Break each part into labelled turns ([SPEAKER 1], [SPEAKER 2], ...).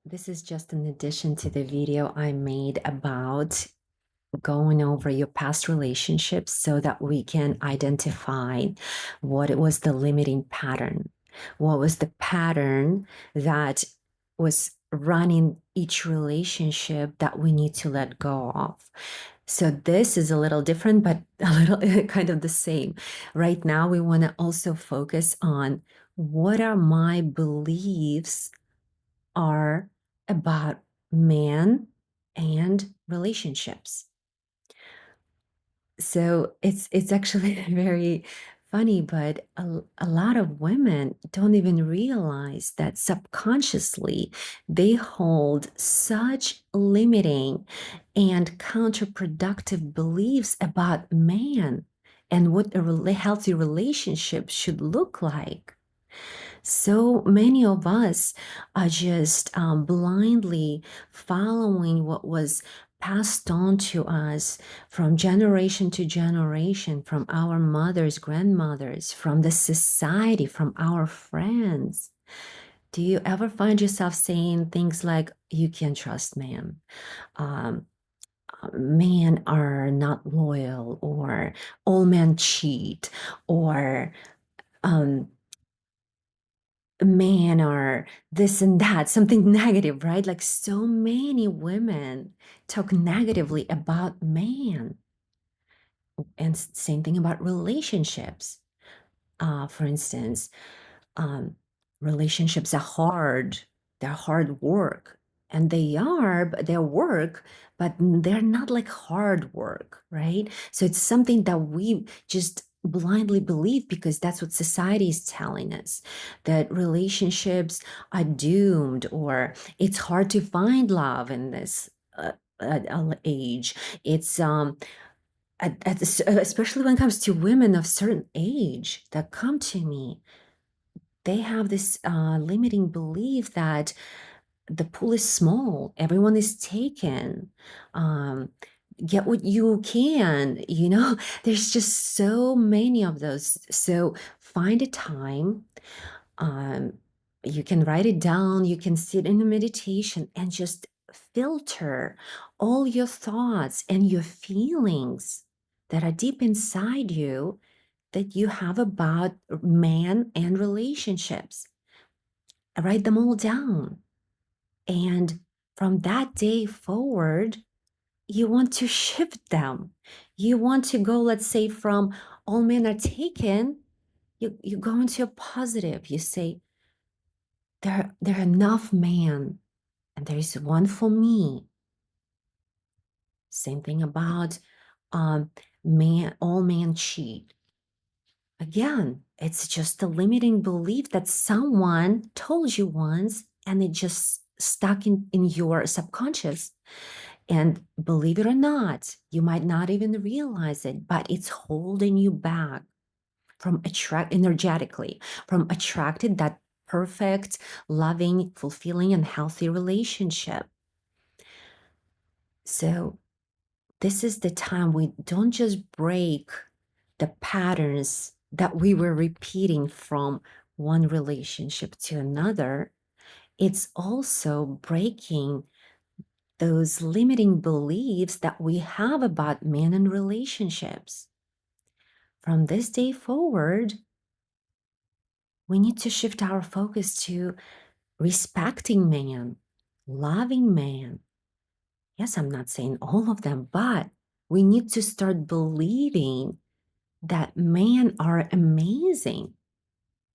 [SPEAKER 1] This is just an addition to the video I made about going over your past relationships so that we can identify what it was the limiting pattern. What was the pattern that was running each relationship that we need to let go of? So this is a little different, but a little kind of the same. Right now, we want to also focus on what are my beliefs are about man and relationships. So it's actually very funny, but a lot of women don't even realize that subconsciously they hold such limiting and counterproductive beliefs about man and what a healthy relationship should look like. So many of us are just blindly following what was passed on to us from generation to generation, from our mothers, grandmothers, from the society, from our friends. Do you ever find yourself saying things like, you can't trust man? Um, Men are not loyal, or all men cheat, or um, man or this and that, something negative, right? Like so many women talk negatively about man. And same thing about relationships. For instance, um, relationships are hard. They're hard work. And they are, but they're work, but they're not like hard work, right? So it's something that we just blindly believe because that's what society is telling us, that relationships are doomed, or it's hard to find love in this age. It's especially when it comes to women of certain age that come to me, they have this limiting belief that the pool is small, everyone is taken. Um, get what you can, there's just so many of those. So find a time. Um, you can write it down, you can sit in a meditation and just filter all your thoughts and your feelings that are deep inside you that you have about man and relationships. Write them all down. And from that day forward, you want to shift them. You want to go, let's say, from all men are taken, you go into a positive. You say, there are enough man, and there is one for me. Same thing about man, all men cheat. Again, it's just a limiting belief that someone told you once and it just stuck in your subconscious. And believe it or not, you might not even realize it, but it's holding you back from energetically, from attracting that perfect, loving, fulfilling, and healthy relationship. So this is the time we don't just break the patterns that we were repeating from one relationship to another. It's also breaking those limiting beliefs that we have about men and relationships. From this day forward, we need to shift our focus to respecting man, loving man. Yes, I'm not saying all of them, but we need to start believing that men are amazing.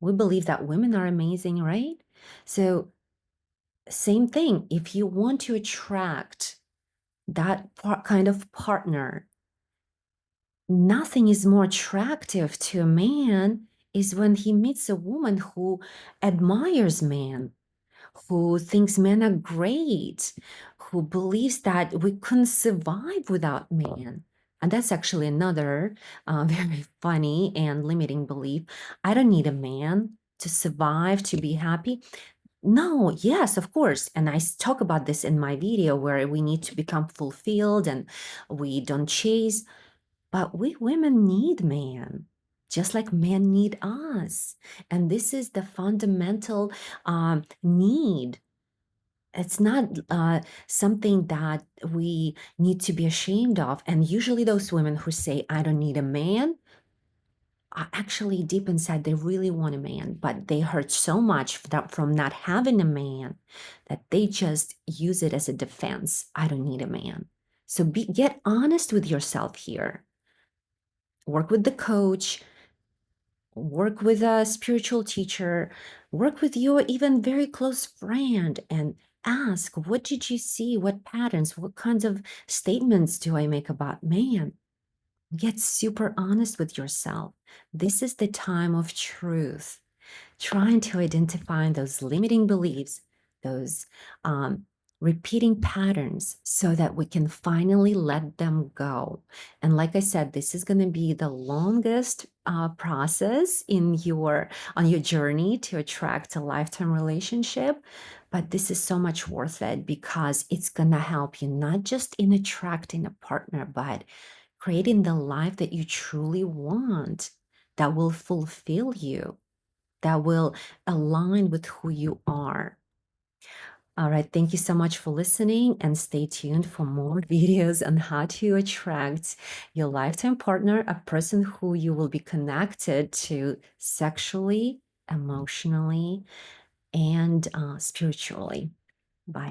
[SPEAKER 1] We believe that women are amazing, right? So, same thing. If you want to attract that kind of partner, nothing is more attractive to a man is when he meets a woman who admires man, who thinks men are great, who believes that we couldn't survive without man. And that's actually another very funny and limiting belief. I don't need a man to survive, to be happy. No, yes, of course. And I talk about this in my video where we need to become fulfilled and we don't chase. But we women need man, just like men need us. And this is the fundamental need. It's not something that we need to be ashamed of. And usually, those women who say, I don't need a man, are actually deep inside, they really want a man, but they hurt so much from not having a man that they just use it as a defense. I don't need a man. So get honest with yourself here. Work with the coach, work with a spiritual teacher, work with your even very close friend and ask, what did you see? What patterns? What kinds of statements do I make about man? Get super honest with yourself. This is the time of truth, trying to identify those limiting beliefs, those repeating patterns, so that we can finally let them go. And like I said, this is going to be the longest process on your journey to attract a lifetime relationship. But this is so much worth it because it's going to help you not just in attracting a partner, but creating the life that you truly want, that will fulfill you, that will align with who you are. All right, thank you so much for listening, and stay tuned for more videos on how to attract your lifetime partner, a person who you will be connected to sexually, emotionally, and spiritually. Bye.